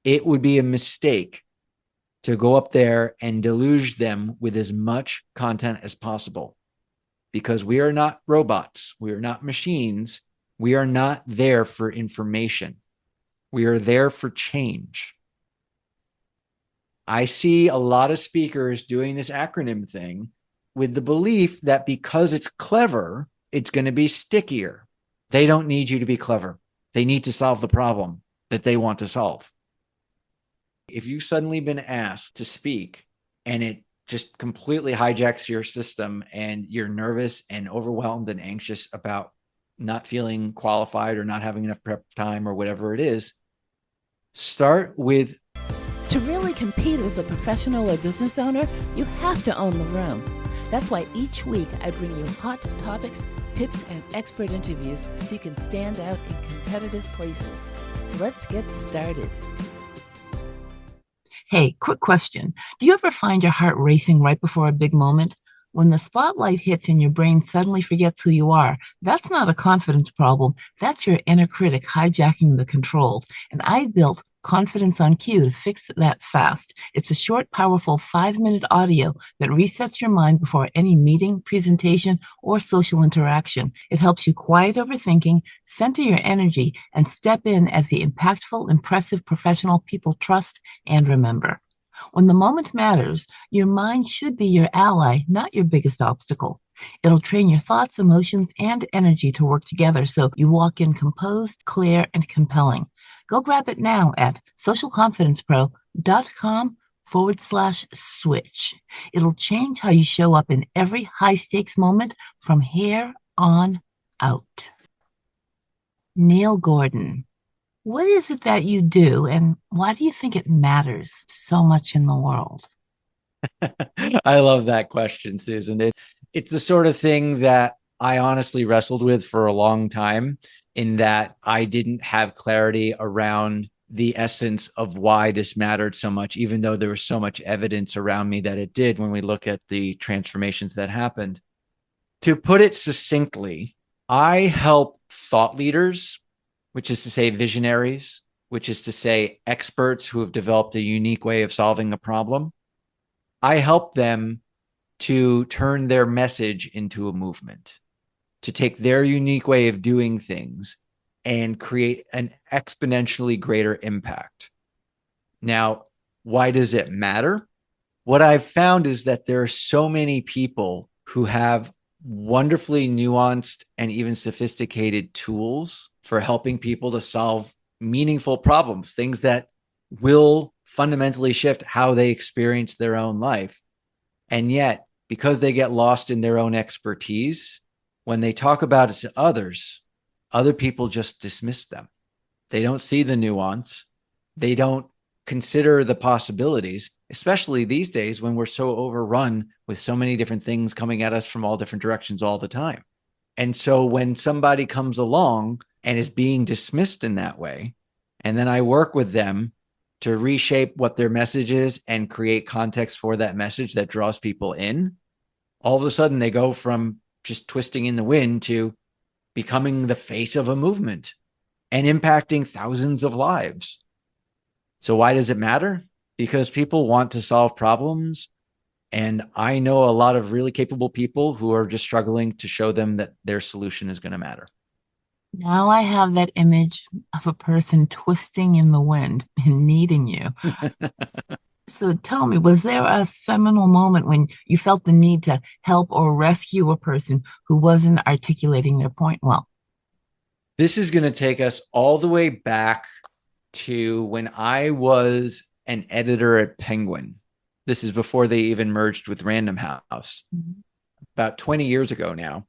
it would be a mistake to go up there and deluge them with as much content as possible, because we are not robots. We are not machines. We are not there for information. We are there for change. I see a lot of speakers doing this acronym thing with the belief that because it's clever, it's going to be stickier. They don't need you to be clever. They need to solve the problem that they want to solve. If you've suddenly been asked to speak and it just completely hijacks your system and you're nervous and overwhelmed and anxious about not feeling qualified or not having enough prep time or whatever it is, start with... To really compete as a professional or business owner, you have to own the room. That's why each week I bring you hot topics, tips, and expert interviews so you can stand out in competitive places. Let's get started. Hey, quick question. Do you ever find your heart racing right before a big moment? When the spotlight hits and your brain suddenly forgets who you are, that's not a confidence problem. That's your inner critic hijacking the controls. And I built Confidence on Cue to fix that fast. It's a short, powerful 5-minute audio that resets your mind before any meeting, presentation, or social interaction. It helps you quiet overthinking, center your energy, and step in as the impactful, impressive professional people trust and remember. When the moment matters, your mind should be your ally, not your biggest obstacle. It'll train your thoughts, emotions, and energy to work together so you walk in composed, clear, and compelling. Go grab it now at socialconfidencepro.com/switch. It'll change how you show up in every high-stakes moment from here on out. Neil Gordon. What is it that you do, and why do you think it matters so much in the world? I love that question, Susan. It's the sort of thing that I honestly wrestled with for a long time, in that I didn't have clarity around the essence of why this mattered so much, even though there was so much evidence around me that it did when we look at the transformations that happened. To put it succinctly, I help thought leaders, which is to say visionaries, which is to say experts who have developed a unique way of solving a problem. I help them to turn their message into a movement, to take their unique way of doing things and create an exponentially greater impact. Now, why does it matter? What I've found is that there are so many people who have wonderfully nuanced and even sophisticated tools for helping people to solve meaningful problems, things that will fundamentally shift how they experience their own life. And yet, because they get lost in their own expertise, when they talk about it to others, other people just dismiss them. They don't see the nuance. They don't consider the possibilities, especially these days when we're so overrun with so many different things coming at us from all different directions all the time. And so when somebody comes along and is being dismissed in that way, and then I work with them to reshape what their message is and create context for that message that draws people in, all of a sudden they go from just twisting in the wind to becoming the face of a movement and impacting thousands of lives. So why does it matter? Because people want to solve problems. And I know a lot of really capable people who are just struggling to show them that their solution is going to matter. Now I have that image of a person twisting in the wind and needing you. So tell me, was there a seminal moment when you felt the need to help or rescue a person who wasn't articulating their point well? This is going to take us all the way back to when I was an editor at Penguin. This is before they even merged with Random House, about 20 years ago now.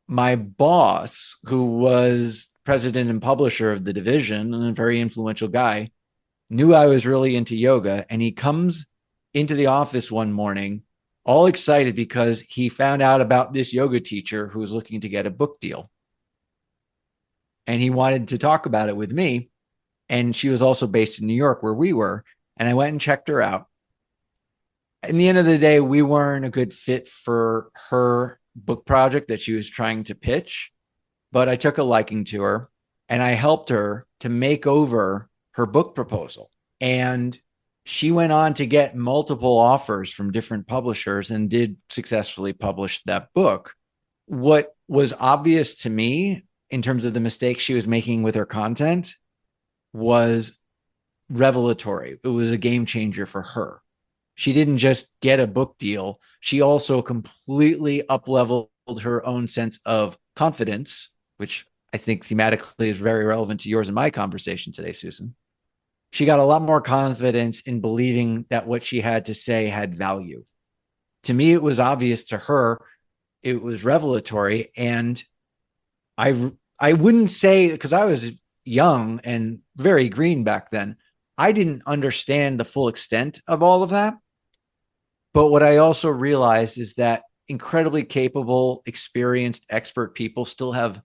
My boss, who was president and publisher of the division and a very influential guy, knew I was really into yoga. And he comes into the office one morning all excited because he found out about this yoga teacher who was looking to get a book deal. And he wanted to talk about it with me. And she was also based in New York, where we were. And I went and checked her out. In the end of the day, we weren't a good fit for her book project that she was trying to pitch, but I took a liking to her and I helped her to make over her book proposal. And she went on to get multiple offers from different publishers and did successfully publish that book. What was obvious to me in terms of the mistakes she was making with her content was revelatory. It was a game changer for her. She didn't just get a book deal. She also completely up-leveled her own sense of confidence, which I think thematically is very relevant to yours and my conversation today, Susan. She got a lot more confidence in believing that what she had to say had value. To me, it was obvious. To her, it was revelatory. And I wouldn't say, because I was young and very green back then, I didn't understand the full extent of all of that. But what I also realized is that incredibly capable, experienced, expert people still have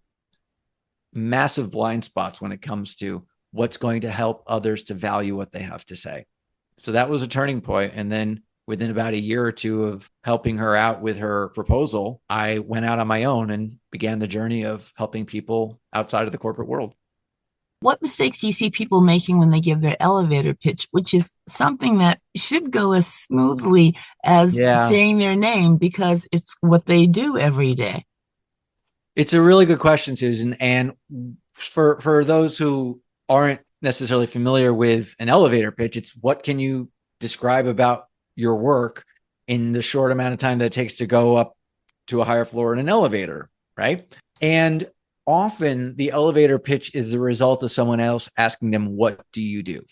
massive blind spots when it comes to what's going to help others to value what they have to say. So that was a turning point. And then within about a year or two of helping her out with her proposal, I went out on my own and began the journey of helping people outside of the corporate world. What mistakes do you see people making when they give their elevator pitch, which is something that should go as smoothly as saying their name because it's what they do every day? It's a really good question, Susan. And for those who aren't necessarily familiar with an elevator pitch, it's what can you describe about your work in the short amount of time that it takes to go up to a higher floor in an elevator, right? And often the elevator pitch is the result of someone else asking them, what do you do?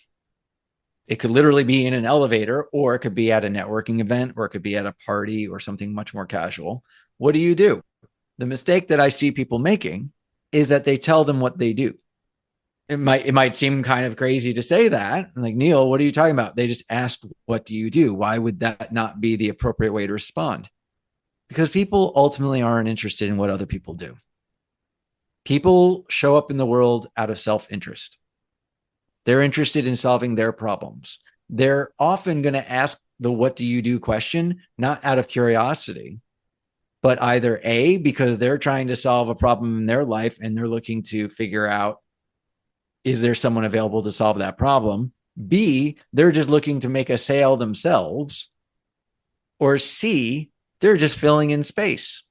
It could literally be in an elevator, or it could be at a networking event, or it could be at a party or something much more casual. What do you do? The mistake that I see people making is that they tell them what they do. It might seem kind of crazy to say that. I'm like, Neil, what are you talking about? They just asked, what do you do? Why would that not be the appropriate way to respond? Because people ultimately aren't interested in what other people do. People show up in the world out of self-interest. They're interested in solving their problems. They're often going to ask the what do you do question, not out of curiosity, but either A, because they're trying to solve a problem in their life and they're looking to figure out, is there someone available to solve that problem? B, they're just looking to make a sale themselves. Or C, they're just filling in space.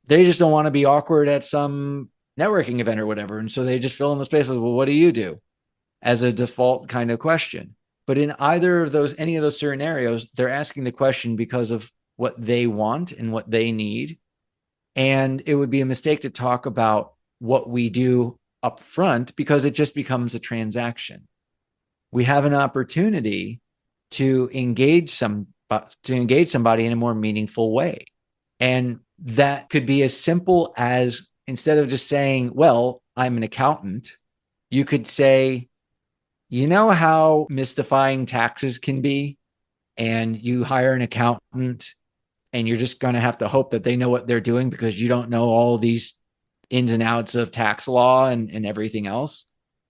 They just don't want to be awkward at some networking event or whatever. And so they just fill in the space with, well, what do you do? As a default kind of question. But in either of those, any of those scenarios, they're asking the question because of what they want and what they need. And it would be a mistake to talk about what we do up front because it just becomes a transaction. We have an opportunity to engage somebody in a more meaningful way. And that could be as simple as, instead of just saying, well, I'm an accountant, you could say, you know how mystifying taxes can be? And you hire an accountant and you're just going to have to hope that they know what they're doing because you don't know all these ins and outs of tax law and everything else.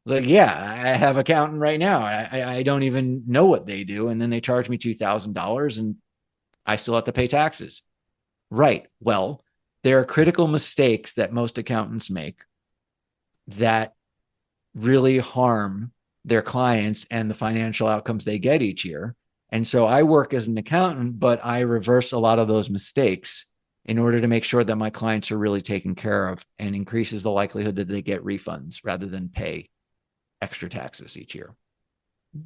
Like, yeah, I have an accountant right now. I don't even know what they do. And then they charge me $2,000 and I still have to pay taxes. Right. Well, there are critical mistakes that most accountants make that really harm their clients and the financial outcomes they get each year. And so I work as an accountant, but I reverse a lot of those mistakes in order to make sure that my clients are really taken care of and increases the likelihood that they get refunds rather than pay extra taxes each year.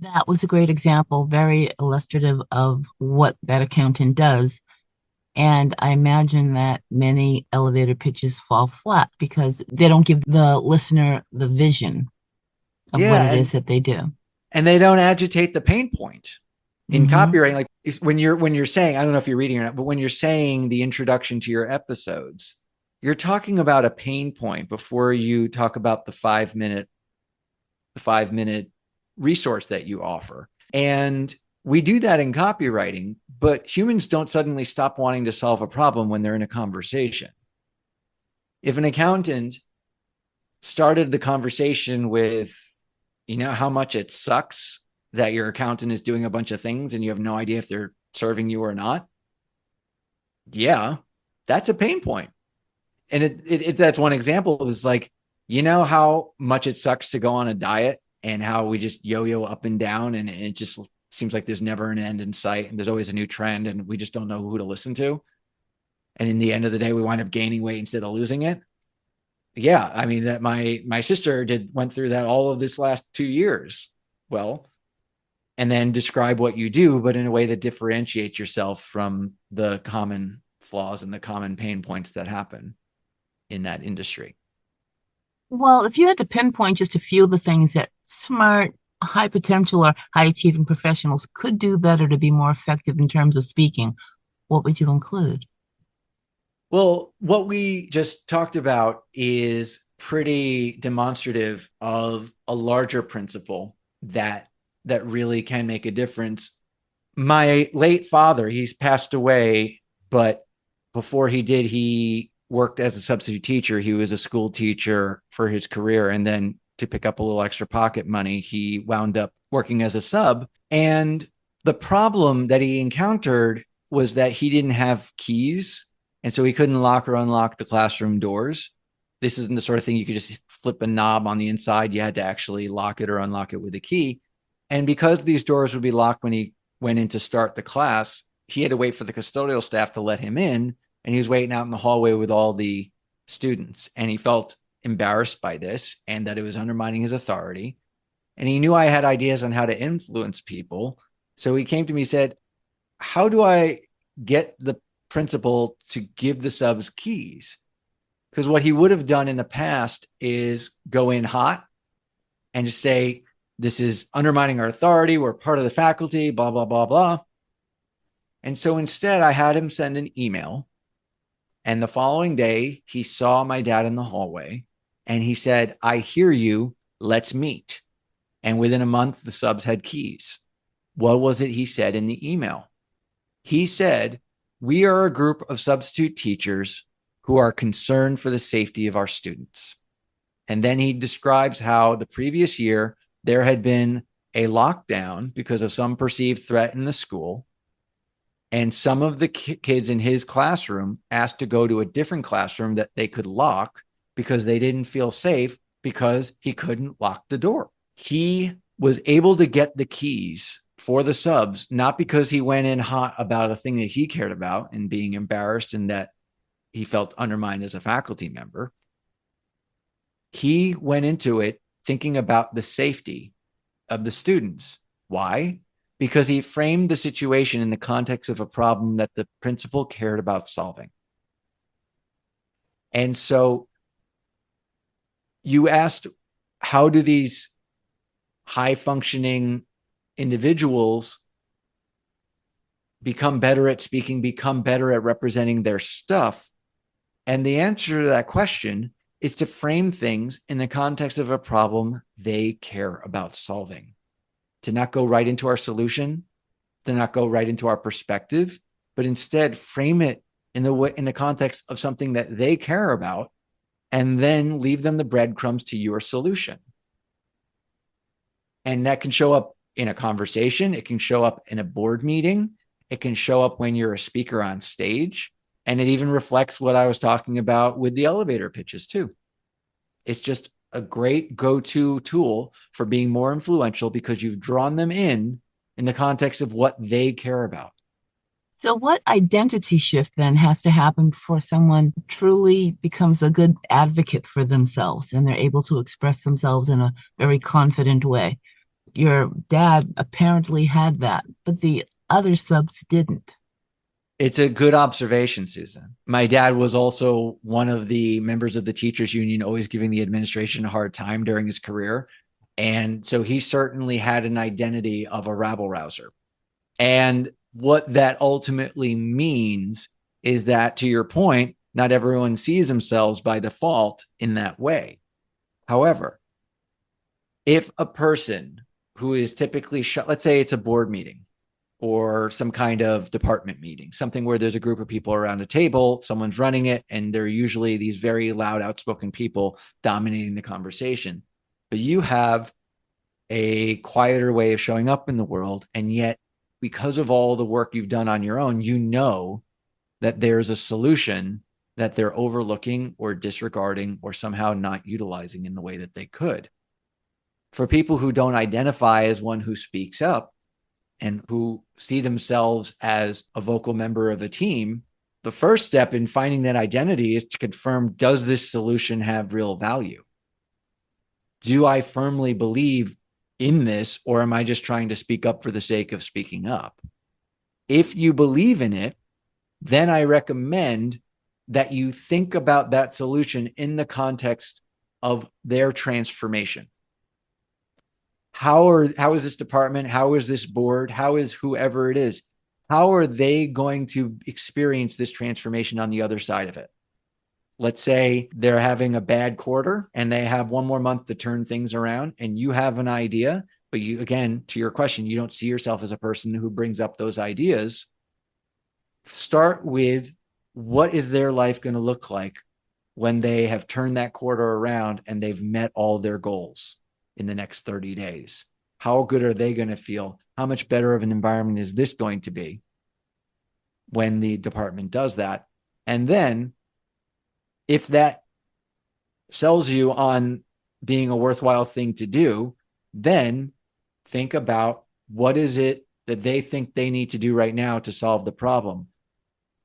That was a great example, very illustrative of what that accountant does. And I imagine that many elevator pitches fall flat because they don't give the listener the vision of what it is that they do. And they don't agitate the pain point. In copywriting, like when you're saying, I don't know if you're reading or not, but when you're saying the introduction to your episodes, you're talking about a pain point before you talk about the 5-minute resource that you offer. And we do that in copywriting, but humans don't suddenly stop wanting to solve a problem when they're in a conversation. If an accountant started the conversation with, you know how much it sucks that your accountant is doing a bunch of things and you have no idea if they're serving you or not. Yeah, that's a pain point. And that's one example. It was like, you know how much it sucks to go on a diet and how we just yo-yo up and down, and it just seems like there's never an end in sight, and there's always a new trend, and we just don't know who to listen to. And in the end of the day, we wind up gaining weight instead of losing it. Yeah, I mean, that my sister went through that all of this last 2 years. Well, and then describe what you do, but in a way that differentiates yourself from the common flaws and the common pain points that happen in that industry. Well, if you had to pinpoint just a few of the things that smart, high potential, or high achieving professionals could do better to be more effective in terms of speaking, what would you include? Well, what we just talked about is pretty demonstrative of a larger principle that really can make a difference. My late father, he's passed away, but before he did, he worked as a substitute teacher. He was a school teacher for his career. And then to pick up a little extra pocket money, he wound up working as a sub. And the problem that he encountered was that he didn't have keys. And so he couldn't lock or unlock the classroom doors. This isn't the sort of thing you could just flip a knob on the inside. You had to actually lock it or unlock it with a key. And because these doors would be locked when he went in to start the class, he had to wait for the custodial staff to let him in. And he was waiting out in the hallway with all the students. And he felt embarrassed by this and that it was undermining his authority. And he knew I had ideas on how to influence people. So he came to me and said, how do I get the principal to give the subs keys? Because what he would have done in the past is go in hot and just say, this is undermining our authority. We're part of the faculty, blah, blah, blah, blah. And so instead, I had him send an email. And the following day, he saw my dad in the hallway and he said, I hear you. Let's meet. And within a month, the subs had keys. What was it he said in the email? He said, we are a group of substitute teachers who are concerned for the safety of our students. And then he describes how the previous year there had been a lockdown because of some perceived threat in the school. And some of the kids in his classroom asked to go to a different classroom that they could lock because they didn't feel safe because he couldn't lock the door. He was able to get the keys for the subs, not because he went in hot about a thing that he cared about and being embarrassed and that he felt undermined as a faculty member. He went into it thinking about the safety of the students. Why? Because he framed the situation in the context of a problem that the principal cared about solving. And so you asked, how do these high functioning individuals become better at speaking, become better at representing their stuff? And the answer to that question is to frame things in the context of a problem they care about solving, to not go right into our solution, to not go right into our perspective, but instead frame it in the context of something that they care about, and then leave them the breadcrumbs to your solution. And that can show up in a conversation. It can show up in a board meeting. It can show up when you're a speaker on stage. And it even reflects what I was talking about with the elevator pitches too. It's just a great go-to tool for being more influential because you've drawn them in the context of what they care about. So, what identity shift then has to happen before someone truly becomes a good advocate for themselves and they're able to express themselves in a very confident way? Your dad apparently had that, but the other subs didn't. It's a good observation, Susan. My dad was also one of the members of the teachers union, always giving the administration a hard time during his career. And so he certainly had an identity of a rabble rouser. And what that ultimately means is that, to your point, not everyone sees themselves by default in that way. However, if a person who is typically, let's say it's a board meeting or some kind of department meeting, something where there's a group of people around a table, someone's running it, and they're usually these very loud, outspoken people dominating the conversation. But you have a quieter way of showing up in the world, and yet because of all the work you've done on your own, you know that there's a solution that they're overlooking or disregarding or somehow not utilizing in the way that they could. For people who don't identify as one who speaks up and who see themselves as a vocal member of a team, the first step in finding that identity is to confirm, does this solution have real value? Do I firmly believe in this, or am I just trying to speak up for the sake of speaking up? If you believe in it, then I recommend that you think about that solution in the context of their transformation. How is this department? How is this board? How is whoever it is? How are they going to experience this transformation on the other side of it? Let's say they're having a bad quarter and they have one more month to turn things around, and you have an idea, but you, again, to your question, you don't see yourself as a person who brings up those ideas. Start with, what is their life going to look like when they have turned that quarter around and they've met all their goals in the next 30 days? How good are they going to feel? How much better of an environment is this going to be when the department does that? And then if that sells you on being a worthwhile thing to do, then think about, what is it that they think they need to do right now to solve the problem?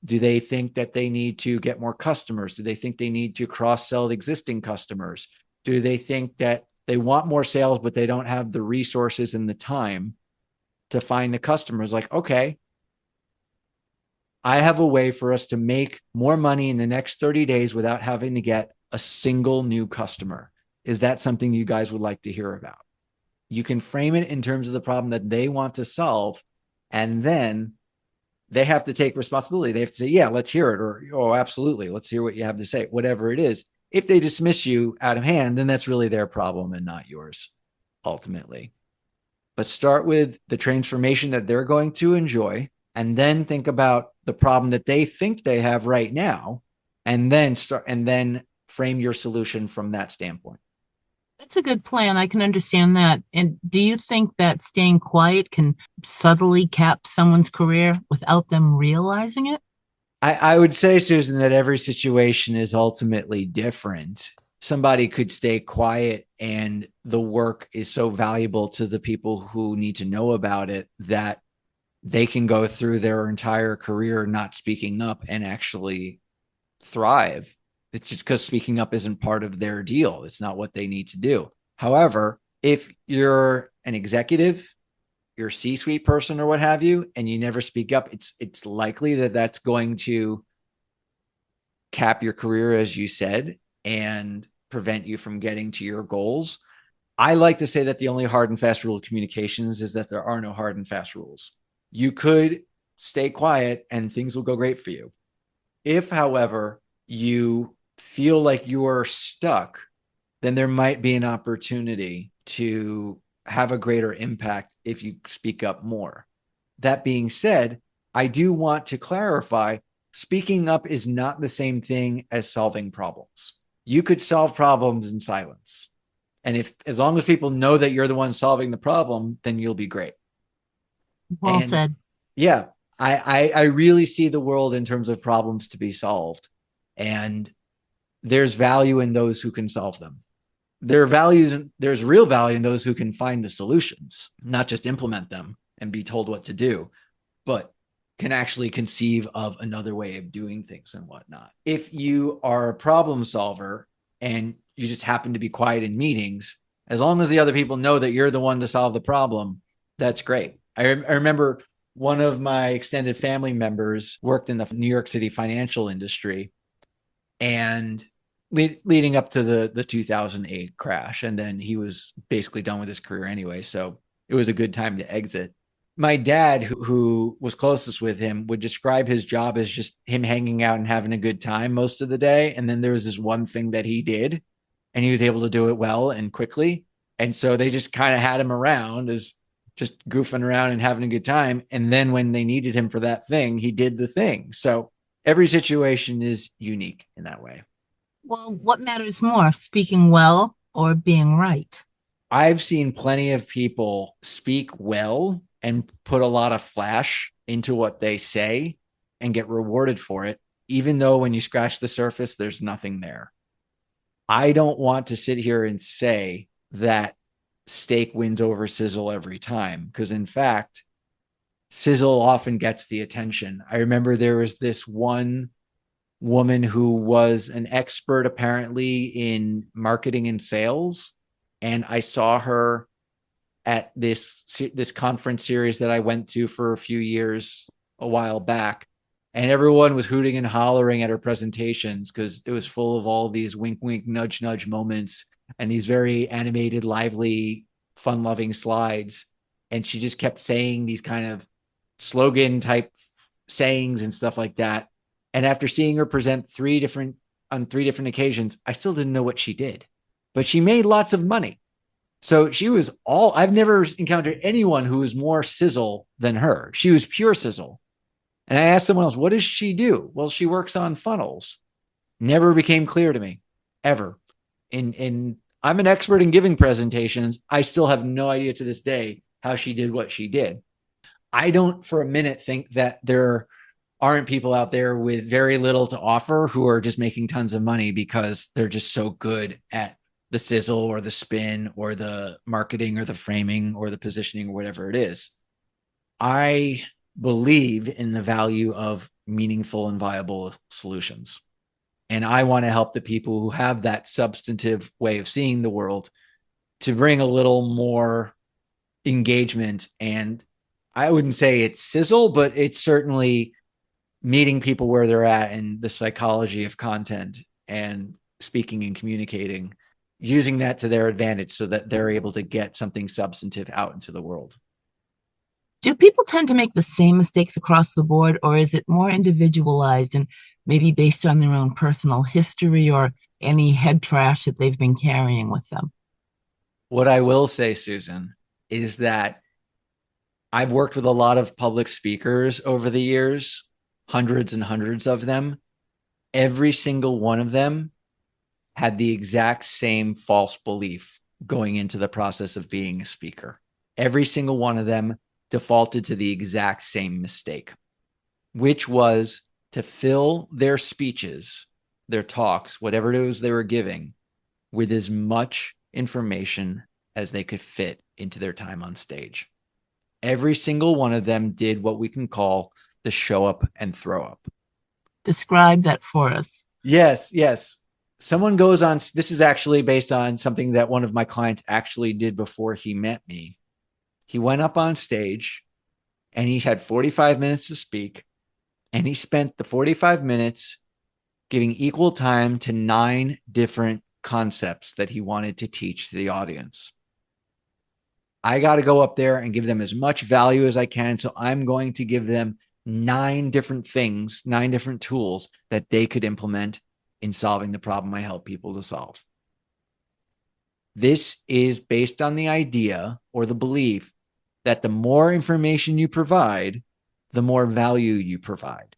Do they think that they need to get more customers? Do they think they need to cross-sell existing customers? Do they think that they want more sales, but they don't have the resources and the time to find the customers? Like, okay, I have a way for us to make more money in the next 30 days without having to get a single new customer. Is that something you guys would like to hear about? You can frame it in terms of the problem that they want to solve, and then they have to take responsibility. They have to say, yeah, let's hear it. Or, oh, absolutely, let's hear what you have to say, whatever it is. If they dismiss you out of hand, then that's really their problem and not yours, ultimately. But start with the transformation that they're going to enjoy, and then think about the problem that they think they have right now, and then frame your solution from that standpoint. That's a good plan. I can understand that. And do you think that staying quiet can subtly cap someone's career without them realizing it? I would say, Susan, that every situation is ultimately different. Somebody could stay quiet and the work is so valuable to the people who need to know about it that they can go through their entire career not speaking up and actually thrive. It's just because speaking up isn't part of their deal. It's not what they need to do. However, if you're an executive, you're a C-suite person or what have you, and you never speak up, it's likely that that's going to cap your career, as you said, and prevent you from getting to your goals. I like to say that the only hard and fast rule of communications is that there are no hard and fast rules. You could stay quiet and things will go great for you. If, however, you feel like you are stuck, then there might be an opportunity to have a greater impact if you speak up more. That being said, I do want to clarify, speaking up is not the same thing as solving problems. You could solve problems in silence. And as long as people know that you're the one solving the problem, then you'll be great. Well said. Yeah, I really see the world in terms of problems to be solved. And there's value in those who can solve them. There's real value in those who can find the solutions, not just implement them and be told what to do, but can actually conceive of another way of doing things and whatnot. If you are a problem solver and you just happen to be quiet in meetings, as long as the other people know that you're the one to solve the problem, that's great. I remember one of my extended family members worked in the New York City financial industry, and leading up to the 2008 crash. And then he was basically done with his career anyway. So it was a good time to exit. My dad, who was closest with him, would describe his job as just him hanging out and having a good time most of the day. And then there was this one thing that he did, and he was able to do it well and quickly. And so they just kind of had him around as just goofing around and having a good time. And then when they needed him for that thing, he did the thing. So every situation is unique in that way. Well, what matters more, speaking well or being right? I've seen plenty of people speak well and put a lot of flash into what they say and get rewarded for it, even though when you scratch the surface, there's nothing there. I don't want to sit here and say that steak wins over sizzle every time. Because in fact, sizzle often gets the attention. I remember there was this one woman who was an expert apparently in marketing and sales. And I saw her at this conference series that I went to for a few years a while back. And everyone was hooting and hollering at her presentations because it was full of all these wink, wink, nudge, nudge moments and these very animated, lively, fun-loving slides. And she just kept saying these kind of slogan type sayings and stuff like that. And after seeing her present on three different occasions, I still didn't know what she did, but she made lots of money. So she was I've never encountered anyone who was more sizzle than her. She was pure sizzle. And I asked someone else, what does she do? Well, she works on funnels. Never became clear to me, ever. I'm an expert in giving presentations. I still have no idea to this day how she did what she did. I don't for a minute think that there aren't people out there with very little to offer who are just making tons of money because they're just so good at the sizzle or the spin or the marketing or the framing or the positioning or whatever it is. I believe in the value of meaningful and viable solutions. And I want to help the people who have that substantive way of seeing the world to bring a little more engagement. And I wouldn't say it's sizzle, but it's certainly meeting people where they're at and the psychology of content and speaking and communicating, using that to their advantage so that they're able to get something substantive out into the world. Do people tend to make the same mistakes across the board, or is it more individualized and maybe based on their own personal history or any head trash that they've been carrying with them? What I will say, Susan, is that I've worked with a lot of public speakers over the years, hundreds and hundreds of them. Every single one of them had the exact same false belief going into the process of being a speaker. Every single one of them defaulted to the exact same mistake, which was to fill their speeches, their talks, whatever it was they were giving, with as much information as they could fit into their time on stage. Every single one of them did what we can call the show up and throw up. Describe that for us. Yes. Someone goes on, this is actually based on something that one of my clients actually did before he met me. He went up on stage and he had 45 minutes to speak, and he spent the 45 minutes giving equal time to 9 different concepts that he wanted to teach to the audience. I got to go up there and give them as much value as I can. So I'm going to give them 9 different things, 9 different tools that they could implement in solving the problem I help people to solve. This is based on the idea or the belief that the more information you provide, the more value you provide.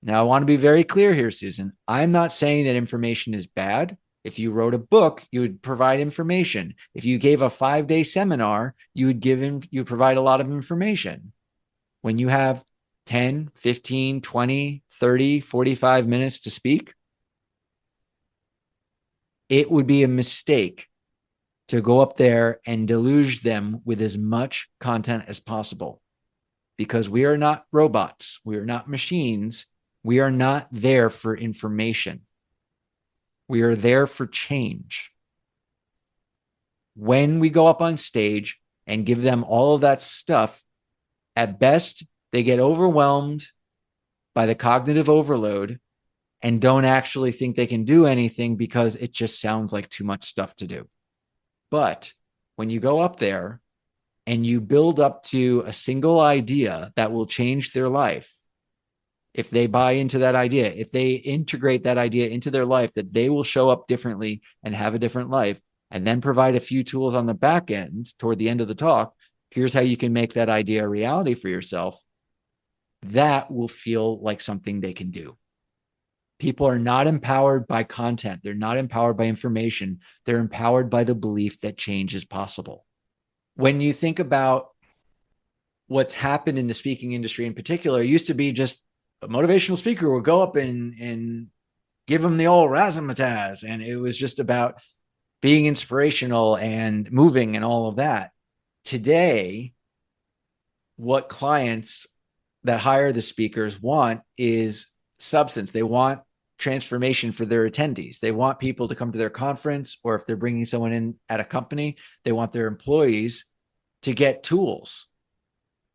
Now, I want to be very clear here, Susan. I'm not saying that information is bad. If you wrote a book, you would provide information. If you gave a 5-day seminar, you would provide a lot of information. When you have 10, 15, 20, 30, 45 minutes to speak, it would be a mistake to go up there and deluge them with as much content as possible, because we are not robots. We are not machines. We are not there for information. We are there for change. When we go up on stage and give them all of that stuff, at best, they get overwhelmed by the cognitive overload and don't actually think they can do anything because it just sounds like too much stuff to do. But when you go up there and you build up to a single idea that will change their life, if they buy into that idea, if they integrate that idea into their life, that they will show up differently and have a different life, and then provide a few tools on the back end toward the end of the talk, here's how you can make that idea a reality for yourself, that will feel like something they can do. People are not empowered by content. They're not empowered by information. They're empowered by the belief that change is possible. When you think about what's happened in the speaking industry in particular, it used to be just a motivational speaker would go up and give them the old razzmatazz. And it was just about being inspirational and moving and all of that. Today, what clients that hire the speakers want is substance. They want transformation for their attendees. They want people to come to their conference, or if they're bringing someone in at a company, they want their employees to get tools,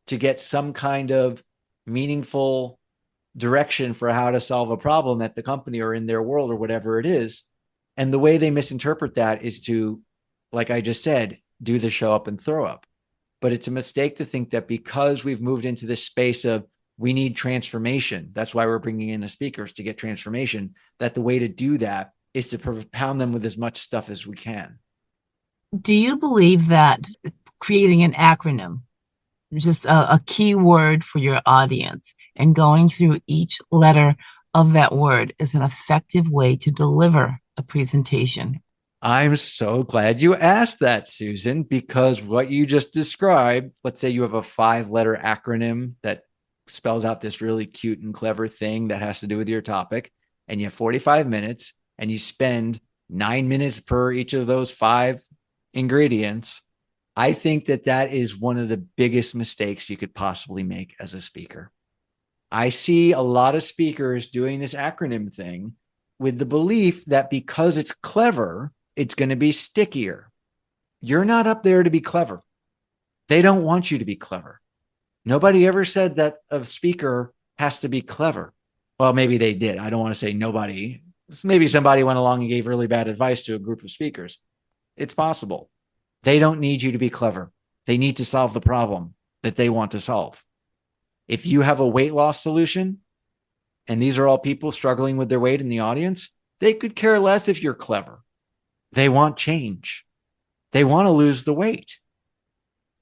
to get some kind of meaningful direction for how to solve a problem at the company or in their world or whatever it is. And the way they misinterpret that is to, like I just said, do the show up and throw up. But it's a mistake to think that because we've moved into this space of we need transformation, that's why we're bringing in the speakers to get transformation, that the way to do that is to propound them with as much stuff as we can. Do you believe that creating an acronym, just a key word for your audience, and going through each letter of that word is an effective way to deliver a presentation? I'm so glad you asked that, Susan, because what you just described, let's say you have a 5-letter acronym that spells out this really cute and clever thing that has to do with your topic, and you have 45 minutes and you spend 9 minutes per each of those 5 ingredients. I think that that is one of the biggest mistakes you could possibly make as a speaker. I see a lot of speakers doing this acronym thing with the belief that because it's clever, it's going to be stickier. You're not up there to be clever. They don't want you to be clever. Nobody ever said that a speaker has to be clever. Well, maybe they did. I don't want to say nobody. Maybe somebody went along and gave really bad advice to a group of speakers. It's possible. They don't need you to be clever. They need to solve the problem that they want to solve. If you have a weight loss solution, and these are all people struggling with their weight in the audience, they could care less if you're clever. They want change. They want to lose the weight.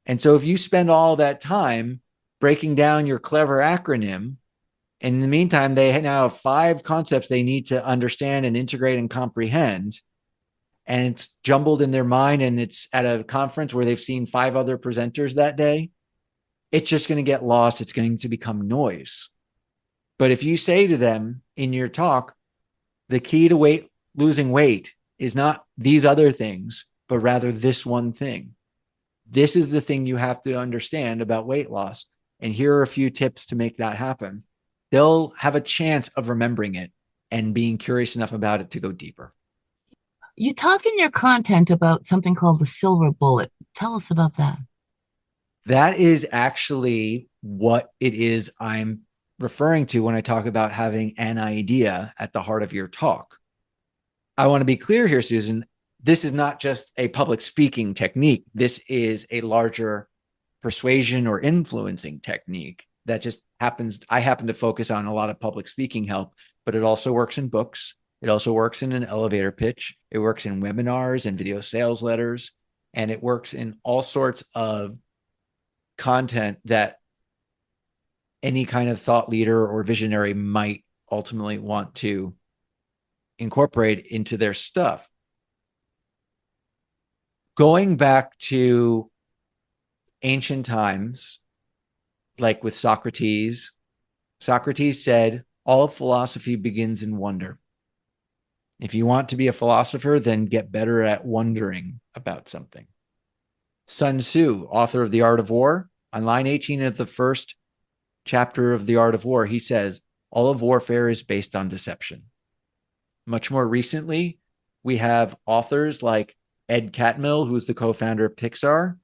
And so if you spend all that time breaking down your clever acronym, and in the meantime, they now have 5 concepts they need to understand and integrate and comprehend, and it's jumbled in their mind, and it's at a conference where they've seen 5 other presenters that day, it's just going to get lost. It's going to become noise. But if you say to them in your talk, the key to losing weight is not these other things, but rather this one thing. This is the thing you have to understand about weight loss. And here are a few tips to make that happen. They'll have a chance of remembering it and being curious enough about it to go deeper. You talk in your content about something called the silver bullet. Tell us about that. That is actually what it is I'm referring to when I talk about having an idea at the heart of your talk. I want to be clear here, Susan. This is not just a public speaking technique. This is a larger persuasion or influencing technique that just happens. I happen to focus on a lot of public speaking help, but it also works in books. It also works in an elevator pitch. It works in webinars and video sales letters, and it works in all sorts of content that any kind of thought leader or visionary might ultimately want to incorporate into their stuff. Going back to ancient times, like with Socrates, Socrates said, all of philosophy begins in wonder. If you want to be a philosopher, then get better at wondering about something. Sun Tzu, author of The Art of War, on line 18 of the first chapter of The Art of War, he says, all of warfare is based on deception. Much more recently, we have authors like Ed Catmull, who's the co-founder of Pixar.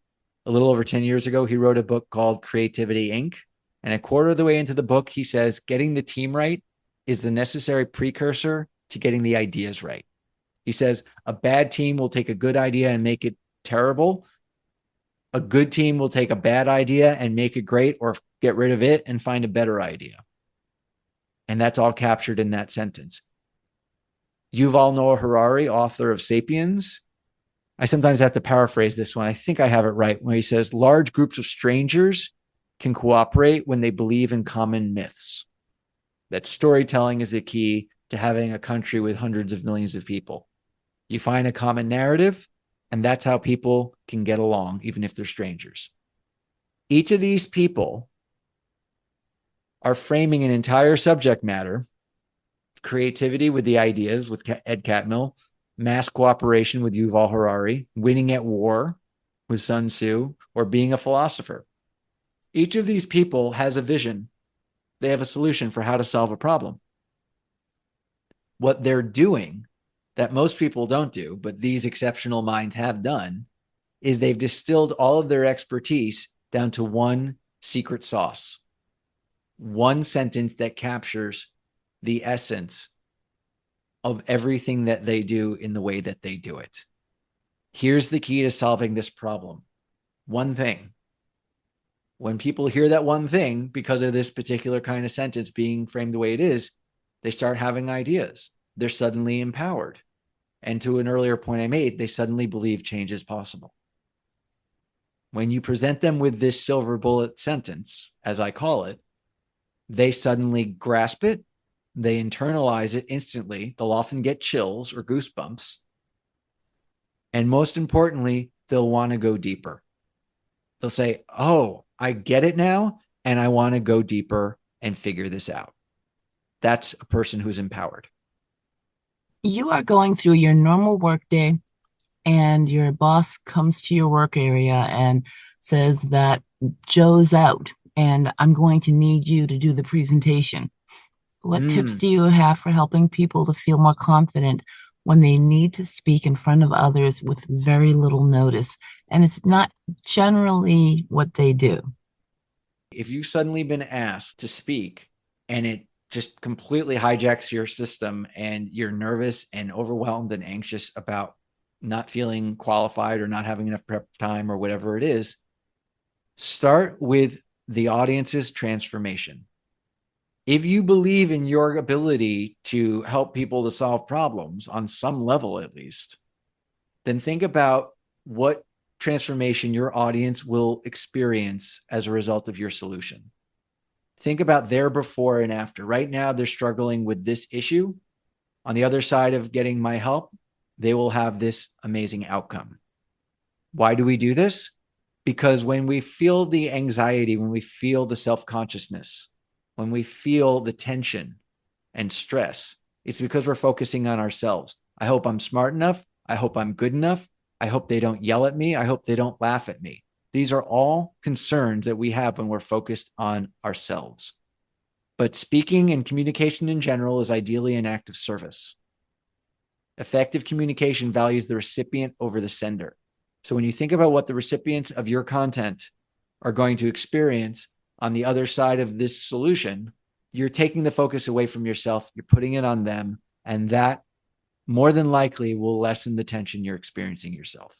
A little over 10 years ago, he wrote a book called Creativity, Inc. And a quarter of the way into the book, he says, getting the team right is the necessary precursor to getting the ideas right. He says, a bad team will take a good idea and make it terrible. A good team will take a bad idea and make it great, or get rid of it and find a better idea. And that's all captured in that sentence. Yuval Noah Harari, author of Sapiens, I sometimes have to paraphrase this one. I think I have it right, where he says, large groups of strangers can cooperate when they believe in common myths. That storytelling is the key to having a country with hundreds of millions of people. You find a common narrative, and that's how people can get along, even if they're strangers. Each of these people are framing an entire subject matter, creativity with the ideas with Ed Catmull, mass cooperation with Yuval Harari, winning at war with Sun Tzu, or being a philosopher. Each of these people has a vision. They have a solution for how to solve a problem. What they're doing that most people don't do, but these exceptional minds have done, is they've distilled all of their expertise down to one secret sauce, one sentence that captures the essence of everything that they do in the way that they do it. Here's the key to solving this problem. One thing. When people hear that one thing, because of this particular kind of sentence being framed the way it is, they start having ideas. They're suddenly empowered. And to an earlier point I made, they suddenly believe change is possible. When you present them with this silver bullet sentence, as I call it, they suddenly grasp it. They internalize it instantly. They'll often get chills or goosebumps. And most importantly, they'll want to go deeper. They'll say, oh, I get it now, and I want to go deeper and figure this out. That's a person who's empowered. You are going through your normal workday, and your boss comes to your work area and says that Joe's out, and I'm going to need you to do the presentation. What tips do you have for helping people to feel more confident when they need to speak in front of others with very little notice, and it's not generally what they do? If you've suddenly been asked to speak and it just completely hijacks your system and you're nervous and overwhelmed and anxious about not feeling qualified or not having enough prep time or whatever it is, start with the audience's transformation. If you believe in your ability to help people to solve problems on some level, at least, then think about what transformation your audience will experience as a result of your solution. Think about their before and after. Right now, they're struggling with this issue. On the other side of getting my help, they will have this amazing outcome. Why do we do this? Because when we feel the anxiety, when we feel the self-consciousness, when we feel the tension and stress, it's because we're focusing on ourselves. I hope I'm smart enough. I hope I'm good enough. I hope they don't yell at me. I hope they don't laugh at me. These are all concerns that we have when we're focused on ourselves. But speaking and communication in general is ideally an act of service. Effective communication values the recipient over the sender. So when you think about what the recipients of your content are going to experience on the other side of this solution, you're taking the focus away from yourself, you're putting it on them, and that more than likely will lessen the tension you're experiencing yourself.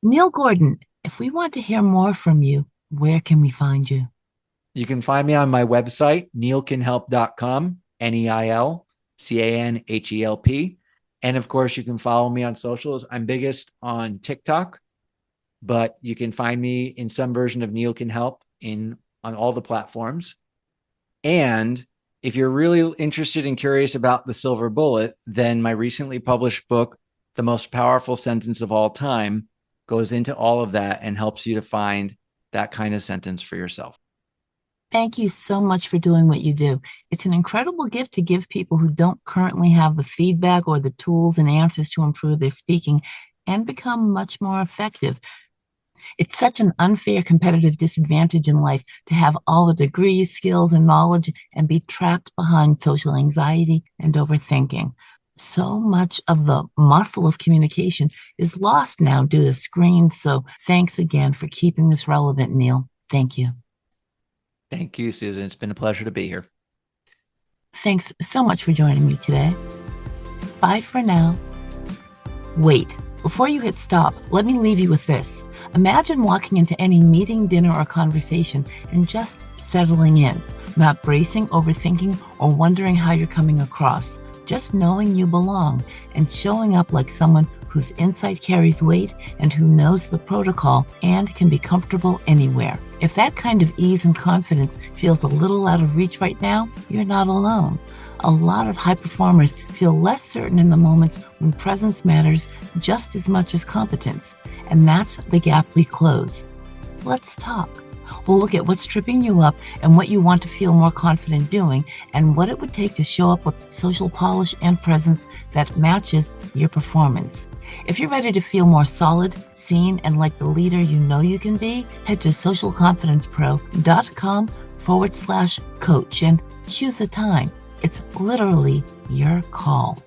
Neil Gordon, if we want to hear more from you, where can we find you? You can find me on my website, neilcanhelp.com, NeilCanhelp. And of course, you can follow me on socials. I'm biggest on TikTok, but you can find me in some version of Neil Can Help on all the platforms. And if you're really interested and curious about the silver bullet, then my recently published book, The Most Powerful Sentence of All Time, goes into all of that and helps you to find that kind of sentence for yourself. Thank you so much for doing what you do. It's an incredible gift to give people who don't currently have the feedback or the tools and answers to improve their speaking and become much more effective. It's such an unfair competitive disadvantage in life to have all the degrees, skills, and knowledge and be trapped behind social anxiety and overthinking. So much of the muscle of communication is lost now due to screens. So thanks again for keeping this relevant, Neil. Thank you. Thank you, Susan. It's been a pleasure to be here. Thanks so much for joining me today. Bye for now. Wait, before you hit stop, let me leave you with this. Imagine walking into any meeting, dinner, or conversation and just settling in, not bracing, overthinking, or wondering how you're coming across. Just knowing you belong and showing up like someone whose insight carries weight and who knows the protocol and can be comfortable anywhere. If that kind of ease and confidence feels a little out of reach right now, you're not alone. A lot of high performers feel less certain in the moments when presence matters just as much as competence, and that's the gap we close. Let's talk. We'll look at what's tripping you up and what you want to feel more confident doing, and what it would take to show up with social polish and presence that matches your performance. If you're ready to feel more solid, seen, and like the leader you know you can be, head to socialconfidencepro.com/coach and choose a time. It's literally your call.